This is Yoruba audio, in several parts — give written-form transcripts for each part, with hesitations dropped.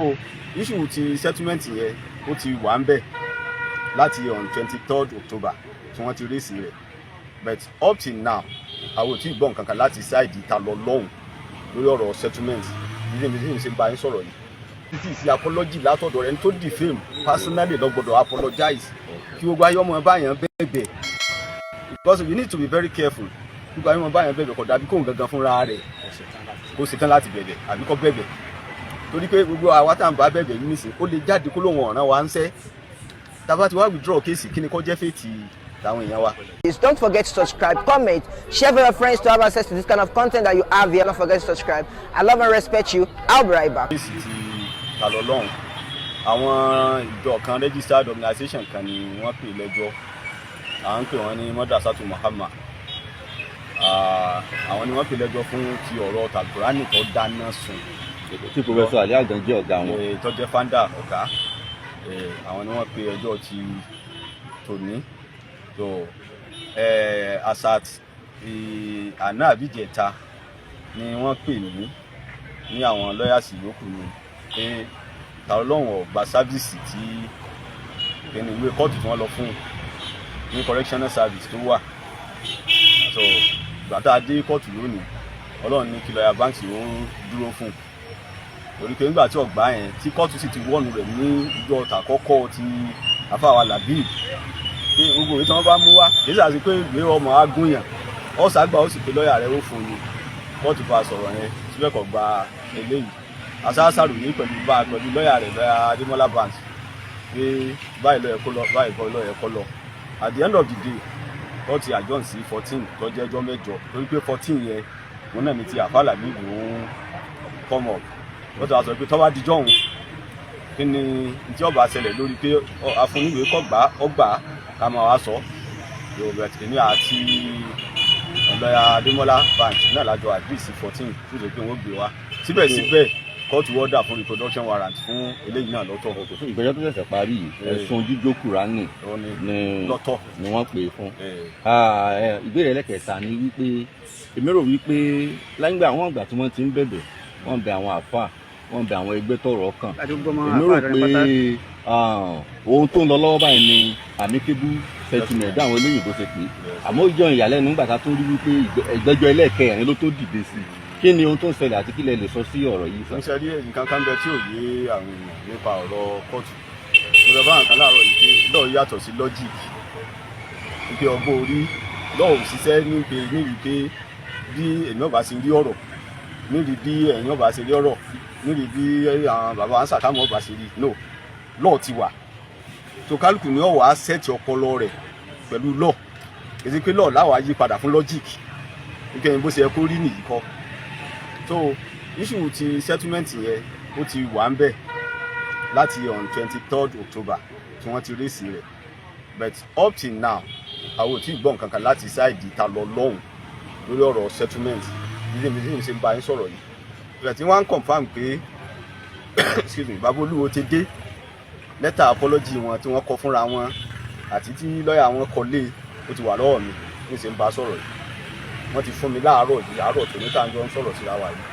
so issue ti settlement yẹn ó ti wà ń bẹ̀ láti on 23rd October tí wọ́n ti raise rẹ̀, but up till now àwọn ò tí ì gbọ́ nǹkan kan láti side TaniOlohun lórí ọ̀rọ̀ settlement. Ilé mi sì ń ṣe bá yín sọ̀rọ̀ yìí títí sí apology látọ̀dọ̀ ẹni tó defame personally ló gbọ́dọ̀ apologize kí gbogbo ayé ọmọ báyàn bẹ̀bẹ̀, because we need to be very careful. Gbogbo ayé ọmọ báyàn bẹ̀bẹ̀ kò dàbí kóhun gangan fúnra rẹ̀ kó ṣetán láti bẹ̀bẹ̀ àbí kó bẹ̀bẹ̀, torí pé gbogbo àwa tá à ń bá bẹ̀bẹ̀ yìí nísìn ó lè jáde kó lóun ọ̀ràn wa ń sẹ́ tàbá ti wá withdraw kéèsì kí ni kó jẹ́ fèètì táwọn èèyàn wa. Please don't forget to subscribe, comment, share with your friends to have access to this kind of content that you have here. Don't forget to subscribe. I love and respect you. I'll be right back. Kéèsì ti TaniOlohun, àwọn ìjọ kan registered organization kan ni wọ́n pè lẹ́jọ́, à ń pè wọ́n ní Madrasatu Muhammad. Àwọn ni wọ́n pè lẹ́jọ́ fún ti ọ̀rọ̀ Al-Qur'ani tó dáná sun. Tí Professor Ali Agan jẹ́ ọ̀gá wọn. Tó jẹ́ founder ọ̀gá. Àwọn ni wọ́n pè ẹjọ́ ti tòní. So asat àná àbíjẹta ni wọ́n pè mí ní àwọn lawyers yòókù ni pé TaniOlohun ò gba sáfíìsì tí ẹni ìwé kóòtù tí wọ́n lọ fún ní correctional service tó wà. So ìgbà tá a dé kóòtù lónìí Ọlọ́run ní kí lọ́ọ̀yà báńkì ó dúró fún torí pé nígbà tí ọ̀gbá yẹn tí kóòtù sì ti wọ́ọ̀nù rẹ̀ ní ìjọ ọ̀tà àkọ́kọ́ ti àfáwà làbíì pé gbogbo ìwé tí wọ́n bá mú wá kì í ṣàṣì pé ìwé ọmọ agúnyàn ọ̀sàgbà ó sì pé lọ́ọ̀yà rẹ̀ ó fún un kóòtù bá sọ̀rọ̀ yẹn síbẹ̀ kò gba eléyìí asáàsàrò yìí pẹ̀lú lọ́ọ̀yà rẹ̀ lọ́ọ̀yà Adémọ́lá Banks pé báyìí ló yẹ kó lọ báyìí kọ́ ló yẹ kó lọ. At the end of the day wọ́n ti adjourn sí 14 tó jẹ́ ọjọ́ mẹ́jọ torí pé 14 yẹn wọn náà ní ti àfàlà mi ló ń come up. Wọ́n ti wá sọ pé tọ́wá dijọ́ òun kí ni tí ọba ṣẹlẹ̀ lórí pé afúnníwèé kọ́ gbà ọgbà ká máa wá sọ Yorùbá tèmi àti lọ́ọ̀yà Adémọ́lá Banks náà lájọ agree sí 14 tó ṣe pé wọ́n gbé wá síbẹ̀síbẹ̀ kóòtù wọ́dà fún reproduction warrant fún eléyìí náà lọ́tọ̀. Fún ìgbẹ́jọ́ tó ṣẹ̀ṣẹ̀ parí ẹ̀sùn jíjó Kùránì lọ́tọ̀ ni wọ́n pè é fún. Ìbéèrè ẹlẹ́kẹ̀ẹ́ta ni wípé èmi rò wípé láyìngbà àwọn àgbà tí wọ́n ti ń bẹ̀bẹ̀ wọ́n bẹ àwọn àfáà wọ́n bẹ àwọn ẹgbẹ́ tọ́rọ̀ kàn. Èmi rò pé ohun tó ń lọ lọ́wọ́ báyìí ni amicable settlement àwọn olóyìnbó ṣe pé àmọ́ ìjọ ìyàlẹ́nu nígbà tá a tó rí wípé ìgbẹ́jọ́ ẹlẹ́ẹ̀kẹrin ló tó dìde sí i. Kí ni ohun tó ń ṣẹlẹ̀ àti kí lẹ lè sọ sí ọ̀rọ̀ yìí sọ? Mo ṣe rí nǹkan kan bẹ tí ò yé àwọn èèyàn nípa ọ̀rọ̀ kóòtù. Mo lọ bá nǹkan láàárọ̀ yìí pé lọ́ọ̀ yàtọ̀ sí lọ́jìkì. Wípé ọgbọ́n orí lọ́ọ̀ òṣìṣẹ́ níbi pé bí èèyàn bá ṣe rí ọ̀rọ̀ níbi bí èèyàn bá ṣe rí ọ̀rọ̀ níbi bí àwọn bàbá wa ń ṣàkámọ́ bá ṣe rí no lọ́ọ̀ ti wà. So kálukú ni ọ̀wà sẹ́ẹ̀tì ọpọlọ rẹ̀ pẹ̀lú lọ́ọ̀ èsì pé lọ́ọ̀ láwàá yí padà fún lọ́jìkì. Nígbà bó ṣe yẹ kó rí nìyí kọ́. So issue ti settlement yẹn ó ti wà ń bẹ̀ láti on 23rd October tí wọ́n ti raise rẹ̀, but up till now àwọn ò tí ì gbọ́ nǹkan kan láti side TaniOlohun lórí ọ̀rọ̀ settlement. Ilé mi sì ń ṣe bá yín sọ̀rọ̀ yìí ìgbà tí wọ́n ń confam pé excuse me bàbá olúwo ti dé lẹ́tà apology wọn tí wọ́n kọ fúnra wọn àti tí lọ́ọ̀yà wọn kọ lé ó ti wà lọ́wọ́ mi ní ṣe ń bá sọ̀rọ̀ yìí. Wọ́n ti fún mi láàárọ̀ tó ní tàǹjọ́ ń sọ̀rọ̀ síra wa yìí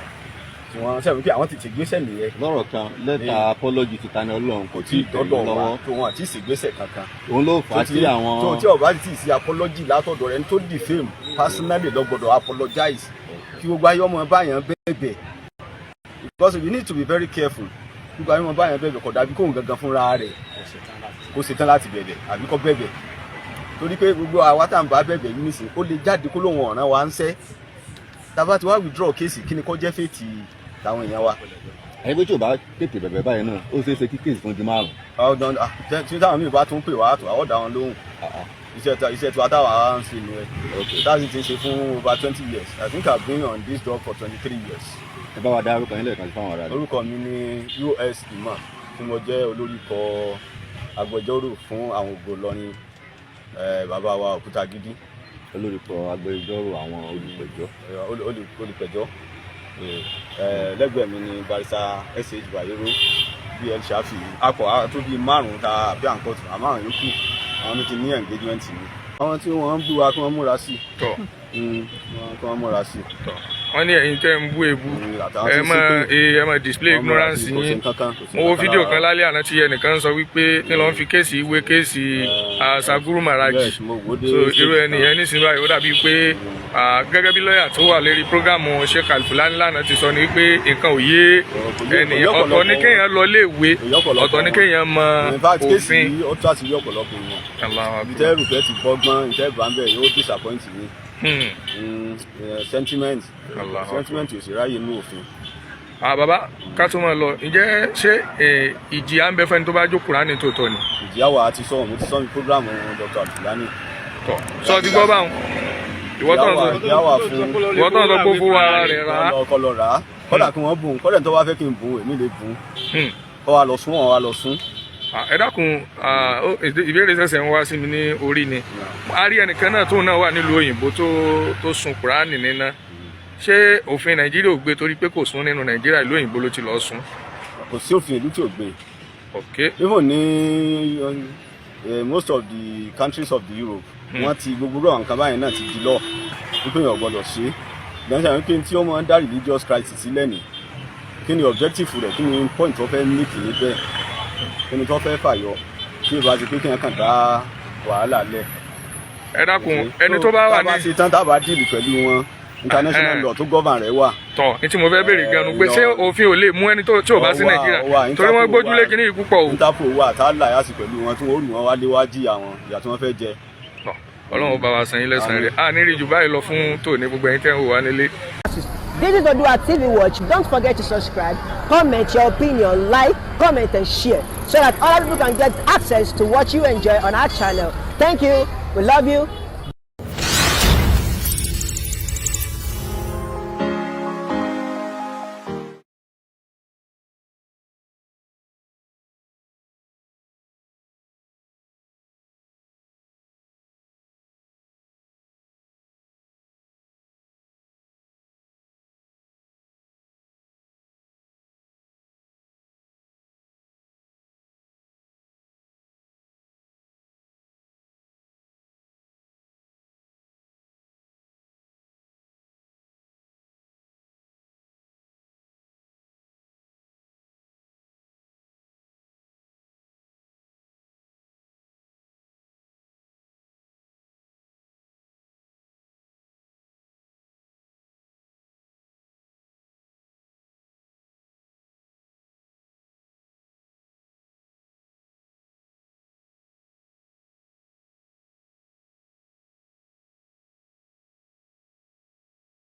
tí wọ́n sẹ́wọ́n pé àwọn ti ṣègbésẹ̀ nìyẹn. Lọ́rọ̀ kan lẹ́tà apology ti TaniOlohun kò tí ì dọ́dọ̀ wa tó wọn àti ìṣègbésẹ̀ kankan. Òun ló fà á sí àwọn. tí ọba ti ṣe apology látọ̀dọ̀ rẹ̀ tó defame personally ló gbọ́dọ̀ apologize kí gbogbo ayé ọmọ báyàn bẹ̀bẹ̀, because we need to be very careful. Gbogbo ayé ọmọ báyàn bẹ̀bẹ̀ kò dàbí kóhun gangan fúnra rẹ̀ kó ṣetán láti bẹ̀bẹ̀ àbí kó bẹ̀bẹ̀, torí pé gbogbo àwa tá à ń bá bẹ̀bẹ̀ yìí nísìn ó lè jáde kó lóun ọ̀ràn wa ń sẹ́ tàbá ti wá withdraw kéèsì kí ni kó jẹ́ fèètì táwọn èèyàn wa. Ẹgbẹ́ tí ò bá tètè bẹ̀bẹ̀ báyìí náà ó ṣeé ṣe kí kéèsì fún di 5. Tí táwọn míì bá tún pè wá àwọn dá wọn lóhùn. Iṣẹ́ tí wàá táwọn ń ṣe nìyẹn. Táàsì ti ń ṣe fún over 20 years. I think I've been on this job for 23 years. Ẹ bá wa dá orúkọ yín lẹ́ẹ̀kan sí fáwọn ará rẹ̀. Orúkọ mi ni US Imam tí mo jẹ́ olórí ikọ̀ agbẹjọ́rò fún àwọn ògo Ìlọrin bàbá wa Òkútagídí. Olórí ikọ̀ agbẹjọ́rò àwọn olùpẹ̀jọ́. Olùpẹ̀jọ́. Lẹ́gbẹ̀ẹ́ mi ni barrister SH Bayero BL Shafi akọ̀ tó bíi 5 ta bí àǹkọ́tù àmọ́ àwọn yòókù àwọn mi ti ní engagement mi. Àwọn tí wọ́n ń bú wa kí wọ́n múra sí tọ̀ kí wọ́n múra sí tọ̀. wọ́n ní ẹ̀yin tẹ́ ń bú èbú ẹ máa display ignorance yín. Mo wo fídíò kan lálẹ́ àná tí ẹnìkan sọ wípé ní lọ́n fi kéèsì ìwé kéèsì Saguru Maraji. So irú ẹnìyẹn nísìnyí báyìí ó dàbí pé gẹ́gẹ́ bí lọ́ọ̀yà tó wà lérí prógámù Sheikh Al-Fulani lánàá ti sọ ni wípé nǹkan ò yé ẹnìyàn. Ọ̀tọ̀ ni kéèyàn lọ léèwé, ọ̀tọ̀ ni kéèyàn mọ òfin. Ó tó àti rí ọ̀pọ̀lọpọ̀ èèyàn. Ìtẹ́rù fẹ́ ti bọ́gbọ́n ìtẹ́rù àmbẹ̀ yóò disappoint mi. Sentiment ò sì ráyè inú òfin. Bàbá ká tó máa lọ, ǹjẹ́ ṣé ìjìyà ń bẹ fẹ́ni tó bá jó Kùránì tòótọ́ ni? Ìjìyà wà á ti sọ, mo ti sọ ní program Dr. Al-Fulani. Sọ ti gbọ́ báwọn? Ìwọ tó ń sọ gbogbo ara rẹ̀ rà á. Ọkọ lọ rà á, kọ́dà kí wọ́n bùn, kọ́dà tó wá fẹ́ kí n bùn èmi lè bùn. Kọ́ wa lọ sún, wọn wá lọ sún. Ẹ dákun, ìbéèrè ṣẹ̀ṣẹ̀ ń wá sí mi ní orí ni. A rí ẹnìkan náà tóun náà wà nílùú òyìnbó tó sun Kùránì níná. Ṣé òfin Nàìjíríà ò gbé torí pé kò sún nínú Nàìjíríà ìlú òyìnbó ló ti lọ sún? Kò sí òfin ìlú tí ò gbé. Okay. Even ní most of the countries of the Europe, wọ́n ti gbogbo àwọn nǹkan báyìí náà ti di law wípé èèyàn gbọ́dọ̀ ṣe. Ìdánsẹ́ àwọn kí tí ó máa ń dá religious crisis sílẹ̀ ní kí ni objective rẹ̀, kí ni point tó fẹ́ ní kìí bẹ́ẹ̀, kí ni tó fẹ́ fàyọ, kí ìbá ti pé kí wọ́n kàn dá wàhálà lẹ̀. Ẹ dákun, ẹni tó bá wà ní. Tá a bá ti tán tá a bá dìlì pẹ̀lú wọn, international law tó govern rẹ̀ wà. Ní tí mo fẹ́ béèrè gan-an pé ṣé òfin ò lè mú ẹni tí ò bá sí Nàìjíríà torí wọ́n gbójúlé kínní yìí púpọ̀ o. Interpol wà tá a là yà sí pẹ̀lú wọn tí wọ́n rù wọn wá léwájú àwọn ìyà tí wọ́n fẹ́ jẹ. Ọlọ́run bá wa san yín lẹ́san rẹ̀. A ní rí jù báyìí lọ fún tòní gbogbo ẹ̀yin tẹ́ ń wò wá nílé. This is ODUA TV Watch. Don't forget to subscribe, comment your opinion, like, comment and share so that other people can get access to what you enjoy on our channel. Thank you. We love you.